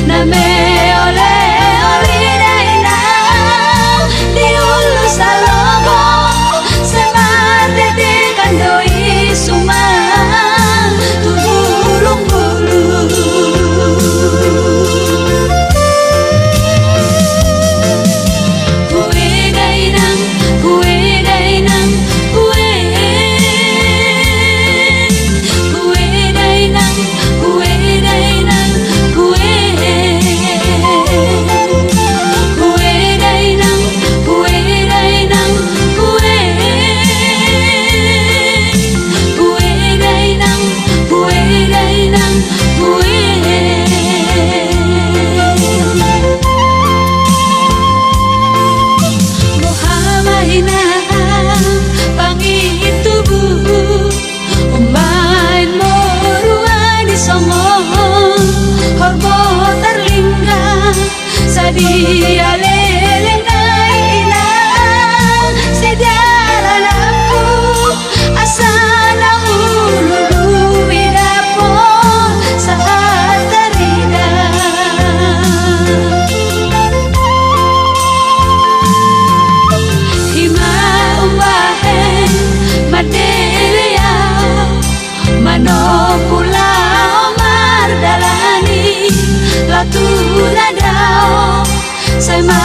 na me ole oli dai na di ulu salogo se marte de kandoi suma tu bulung bulu kue dai nang kue dai nang kue dai nang kue dai nang kue dai nang kue dai nang kue dai nang kue dai nang kue Muhammadina pangitubu umain moruani songo horbo terlingga sadia lelengkai ina sejaranaku asana ululu widapo saat terida hima umbahen madelia manopula omar dalani latuna dao sama